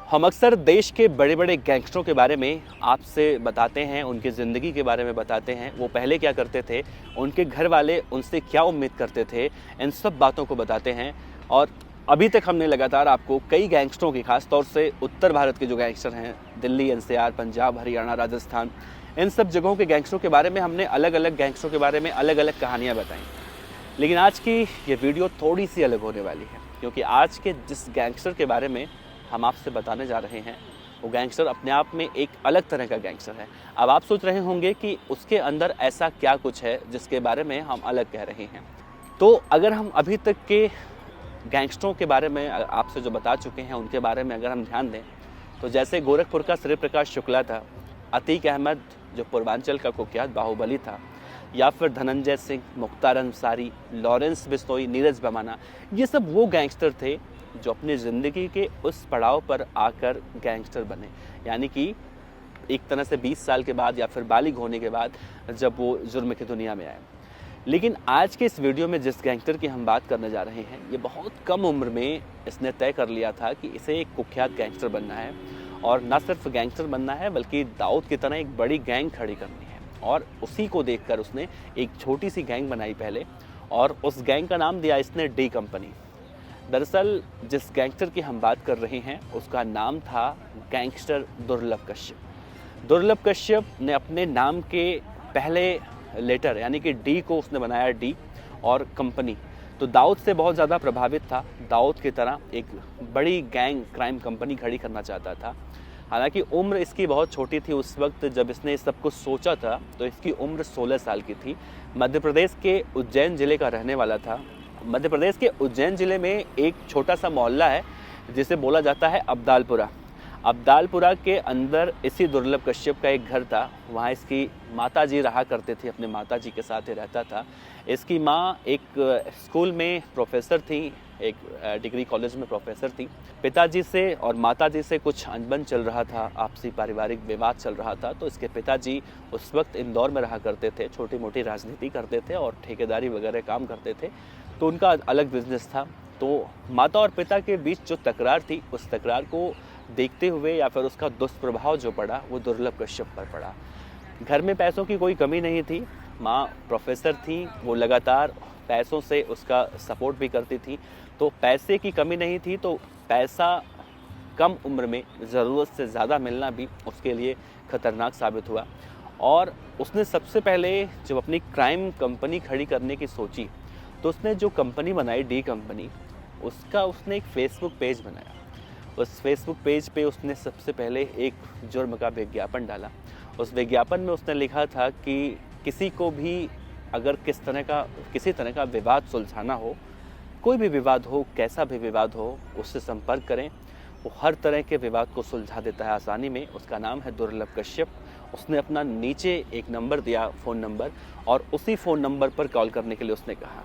हम अक्सर देश के बड़े बड़े गैंगस्टरों के बारे में आपसे बताते हैं, उनकी ज़िंदगी के बारे में बताते हैं, वो पहले क्या करते थे, उनके घर वाले उनसे क्या उम्मीद करते थे, इन सब बातों को बताते हैं। और अभी तक हमने लगातार आपको कई गैंगस्टरों की, खास तौर से उत्तर भारत के जो गैंगस्टर हैं, दिल्ली, एनसीआर, पंजाब, हरियाणा, राजस्थान, इन सब जगहों के गैंगस्टरों के बारे में हमने अलग अलग गैंगस्टरों के बारे में अलग अलग कहानियाँ बताई। लेकिन आज की ये वीडियो थोड़ी सी अलग होने वाली है, क्योंकि आज के जिस गैंगस्टर के बारे में हम आपसे बताने जा रहे हैं वो गैंगस्टर अपने आप में एक अलग तरह का गैंगस्टर है। अब आप सोच रहे होंगे कि उसके अंदर ऐसा क्या कुछ है जिसके बारे में हम अलग कह रहे हैं। तो अगर हम अभी तक के गैंगस्टरों के बारे में आपसे जो बता चुके हैं उनके बारे में अगर हम ध्यान दें, तो जैसे गोरखपुर का श्री प्रकाश शुक्ला था, अतीक अहमद जो पूर्वांचल का कुख्यात बाहुबली था, या फिर धनंजय सिंह, मुख्तार अंसारी, लॉरेंस बिश्नोई, नीरज भमाना, ये सब वो गैंगस्टर थे जो अपनी ज़िंदगी के उस पड़ाव पर आकर गैंगस्टर बने। यानी कि एक तरह से 20 साल के बाद या फिर बालिग होने के बाद जब वो जुर्म की दुनिया में आए। लेकिन आज के इस वीडियो में जिस गैंगस्टर की हम बात करने जा रहे हैं, ये बहुत कम उम्र में इसने तय कर लिया था कि इसे एक कुख्यात गैंगस्टर बनना है, और ना सिर्फ गैंगस्टर बनना है बल्कि दाऊद की तरह एक बड़ी गैंग खड़ी करनी है। और उसी को देखकर उसने एक छोटी सी गैंग बनाई पहले, और उस गैंग का नाम दिया इसने डी कंपनी। दरअसल जिस गैंगस्टर की हम बात कर रहे हैं उसका नाम था गैंगस्टर दुर्लभ कश्यप। दुर्लभ कश्यप ने अपने नाम के पहले लेटर यानी कि डी को उसने बनाया डी, और कंपनी। तो दाऊद से बहुत ज़्यादा प्रभावित था, दाऊद की तरह एक बड़ी गैंग क्राइम कंपनी खड़ी करना चाहता था। हालांकि उम्र इसकी बहुत छोटी थी उस वक्त जब इसने इस सब कुछ सोचा था, तो इसकी उम्र 16 साल की थी। मध्य प्रदेश के उज्जैन ज़िले का रहने वाला था। मध्य प्रदेश के उज्जैन ज़िले में एक छोटा सा मोहल्ला है जिसे बोला जाता है अब्दालपुरा। अब्दालपुरा के अंदर इसी दुर्लभ कश्यप का एक घर था। वहाँ इसकी माताजी रहा करते थे, अपने माताजी के साथ ही रहता था। इसकी माँ एक स्कूल में प्रोफेसर थी, एक डिग्री कॉलेज में प्रोफेसर थी। पिताजी से और माताजी से कुछ अनबन चल रहा था, आपसी पारिवारिक विवाद चल रहा था। तो इसके पिताजी उस वक्त इंदौर में रहा करते थे, छोटी मोटी राजनीति करते थे और ठेकेदारी वगैरह काम करते थे, तो उनका अलग बिजनेस था। तो माता और पिता के बीच जो तकरार थी, उस तकरार को देखते हुए या फिर उसका दुष्प्रभाव जो पड़ा वो दुर्लभ कश्यप पर पड़ा। घर में पैसों की कोई कमी नहीं थी, माँ प्रोफेसर थी, वो लगातार पैसों से उसका सपोर्ट भी करती थी। तो पैसे की कमी नहीं थी, तो पैसा कम उम्र में ज़रूरत से ज़्यादा मिलना भी उसके लिए ख़तरनाक साबित हुआ। और उसने सबसे पहले जब अपनी क्राइम कंपनी खड़ी करने की सोची, तो उसने जो कंपनी बनाई डी कंपनी, उसका उसने एक फेसबुक पेज बनाया। उस फेसबुक पेज पे उसने सबसे पहले एक जुर्म का विज्ञापन डाला। उस विज्ञापन में उसने लिखा था कि किसी को भी अगर किसी तरह का विवाद सुलझाना हो, कोई भी विवाद हो, कैसा भी विवाद हो, उससे संपर्क करें, वो हर तरह के विवाद को सुलझा देता है आसानी में। उसका नाम है दुर्लभ कश्यप। उसने अपना नीचे एक नंबर दिया, फ़ोन नंबर, और उसी फ़ोन नंबर पर कॉल करने के लिए उसने कहा।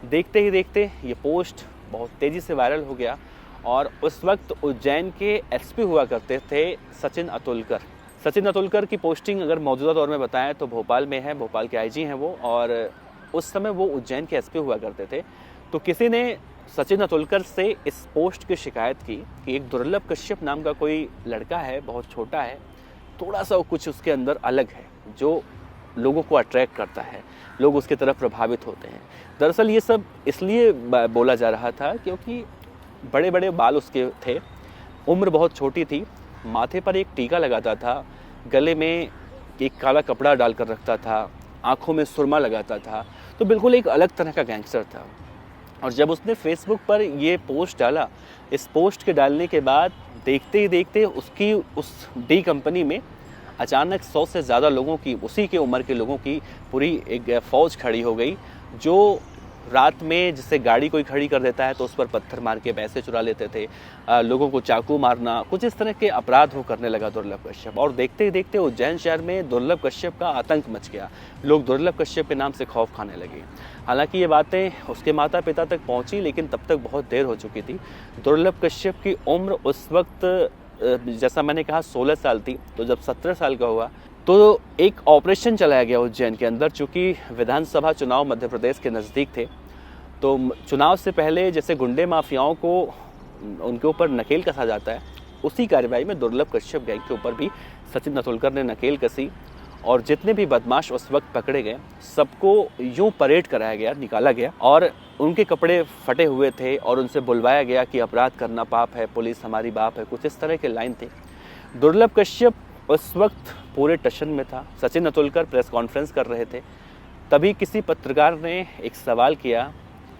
देखते ही देखते ये पोस्ट बहुत तेज़ी से वायरल हो गया, और उस वक्त उज्जैन के एसपी हुआ करते थे सचिन अतुलकर। सचिन अतुलकर की पोस्टिंग अगर मौजूदा दौर में बताएं तो भोपाल में है, भोपाल के आईजी हैं वो, और उस समय वो उज्जैन के एसपी हुआ करते थे। तो किसी ने सचिन अतुलकर से इस पोस्ट की शिकायत की कि एक दुर्लभ कश्यप नाम का कोई लड़का है, बहुत छोटा है, थोड़ा सा कुछ उसके अंदर अलग है जो लोगों को अट्रैक्ट करता है, लोग उसकी तरफ प्रभावित होते हैं। दरअसल ये सब इसलिए बोला जा रहा था क्योंकि बड़े बड़े बाल उसके थे, उम्र बहुत छोटी थी, माथे पर एक टीका लगाता था, गले में एक काला कपड़ा डालकर रखता था, आँखों में सुरमा लगाता था। तो बिल्कुल एक अलग तरह का गैंगस्टर था। और जब उसने फेसबुक पर ये पोस्ट डाला, इस पोस्ट के डालने के बाद देखते ही देखते उसकी उस डी कंपनी में अचानक 100 से ज़्यादा लोगों की, उसी के उम्र के लोगों की पूरी एक फ़ौज खड़ी हो गई, जो रात में जैसे गाड़ी कोई खड़ी कर देता है तो उस पर पत्थर मार के पैसे चुरा लेते थे, लोगों को चाकू मारना, कुछ इस तरह के अपराध वो करने लगा दुर्लभ कश्यप। और देखते ही देखते उज्जैन शहर में दुर्लभ कश्यप का आतंक मच गया, लोग दुर्लभ कश्यप के नाम से खौफ खाने लगे। हालांकि ये बातें उसके माता पिता तक पहुंची, लेकिन तब तक बहुत देर हो चुकी थी। दुर्लभ कश्यप की उम्र उस वक्त जैसा मैंने कहा 16 साल थी, तो जब 17 साल का हुआ तो एक ऑपरेशन चलाया गया उज्जैन के अंदर। चूँकि विधानसभा चुनाव मध्य प्रदेश के नज़दीक थे, तो चुनाव से पहले जैसे गुंडे माफियाओं को उनके ऊपर नकेल कसा जाता है, उसी कार्रवाई में दुर्लभ कश्यप गैंग के ऊपर भी सचिन नतुलकर ने नकेल कसी और जितने भी बदमाश उस वक्त पकड़े गए सबको यूं परेड कराया गया, निकाला गया और उनके कपड़े फटे हुए थे और उनसे बुलवाया गया कि अपराध करना पाप है, पुलिस हमारी बाप है, कुछ इस तरह के लाइन थे। दुर्लभ कश्यप उस वक्त पूरे टशन में था। सचिन नतुलकर प्रेस कॉन्फ्रेंस कर रहे थे, तभी किसी पत्रकार ने एक सवाल किया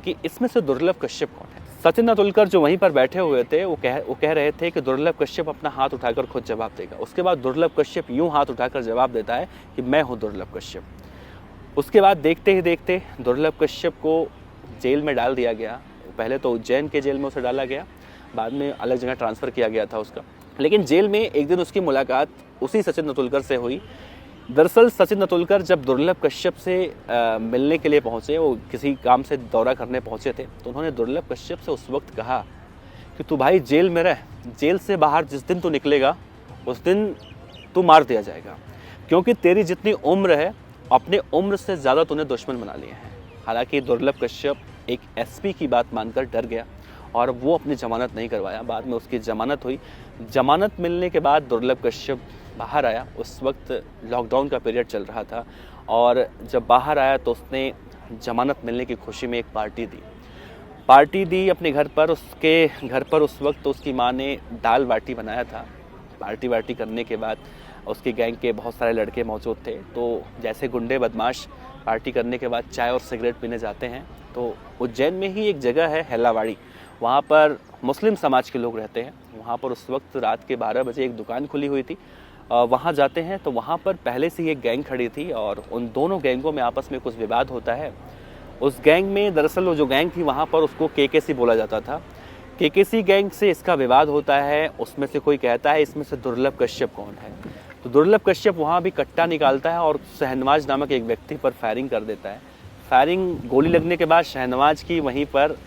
कि इसमें से दुर्लभ कश्यप कौन है। सचिन नतुलकर जो वहीं पर बैठे हुए थे वो कह रहे थे कि दुर्लभ कश्यप अपना हाथ उठाकर खुद जवाब देगा। उसके बाद दुर्लभ कश्यप यूं हाथ उठाकर जवाब देता है कि मैं हूं दुर्लभ कश्यप। उसके बाद देखते ही देखते दुर्लभ कश्यप को जेल में डाल दिया गया। पहले तो उज्जैन के जेल में उसे डाला गया, बाद में अलग जगह ट्रांसफ़र किया गया था उसका। लेकिन जेल में एक दिन उसकी मुलाकात उसी सचिन नतुलकर से हुई। दरअसल सचिन नतुलकर जब दुर्लभ कश्यप से मिलने के लिए पहुँचे, वो किसी काम से दौरा करने पहुँचे थे, तो उन्होंने दुर्लभ कश्यप से उस वक्त कहा कि तू भाई जेल में रह, जेल से बाहर जिस दिन तू निकलेगा उस दिन तू मार दिया जाएगा, क्योंकि तेरी जितनी उम्र है अपने उम्र से ज़्यादा तूने दुश्मन बना लिए हैं। हालांकि दुर्लभ कश्यप एक एसपी की बात मानकर डर गया और वो अपनी जमानत नहीं करवाया। बाद में उसकी जमानत हुई। जमानत मिलने के बाद दुर्लभ कश्यप बाहर आया। उस वक्त लॉकडाउन का पीरियड चल रहा था और जब बाहर आया तो उसने जमानत मिलने की खुशी में एक पार्टी दी अपने घर पर। उसके घर पर उस वक्त उसकी माँ ने दाल बाटी बनाया था। पार्टी वार्टी करने के बाद उसके गैंग के बहुत सारे लड़के मौजूद थे। तो जैसे गुंडे बदमाश पार्टी करने के बाद चाय और सिगरेट पीने जाते हैं, तो उज्जैन में ही एक जगह है हेलावाड़ी, वहाँ पर मुस्लिम समाज के लोग रहते हैं। वहाँ पर उस वक्त रात के 12 बजे एक दुकान खुली हुई थी। वहाँ जाते हैं तो वहाँ पर पहले से ही एक गैंग खड़ी थी और उन दोनों गैंगों में आपस में कुछ विवाद होता है। उस गैंग में दरअसल वो जो गैंग थी वहाँ पर उसको केकेसी बोला जाता था। केकेसी गैंग से इसका विवाद होता है। उसमें से कोई कहता है इसमें से दुर्लभ कश्यप कौन है, तो दुर्लभ कश्यप वहाँ भी कट्टा निकालता है और शहनवाज नामक एक व्यक्ति पर फायरिंग कर देता है। फायरिंग गोली लगने के बाद शहनवाज की वहीं पर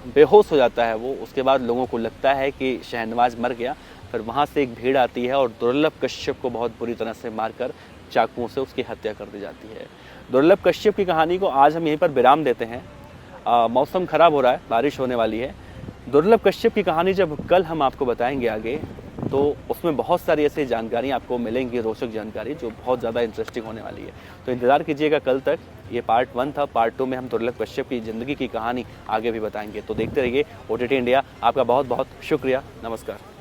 बेहोश हो जाता है वो। उसके बाद लोगों को लगता है कि शहनवाज मर गया। फिर वहाँ से एक भीड़ आती है और दुर्लभ कश्यप को बहुत बुरी तरह से मारकर चाकुओं से उसकी हत्या कर दी जाती है। दुर्लभ कश्यप की कहानी को आज हम यहीं पर विराम देते हैं। मौसम ख़राब हो रहा है, बारिश होने वाली है। दुर्लभ कश्यप की कहानी जब कल हम आपको बताएंगे आगे, तो उसमें बहुत सारी ऐसी जानकारी आपको मिलेंगी, रोचक जानकारी, जो बहुत ज़्यादा इंटरेस्टिंग होने वाली है। तो इंतज़ार कीजिएगा कल तक। ये पार्ट 1 था। पार्ट 2 में हम दुर्लभ कश्यप की ज़िंदगी की कहानी आगे भी बताएंगे। तो देखते रहिए OTT इंडिया। आपका बहुत बहुत शुक्रिया। नमस्कार।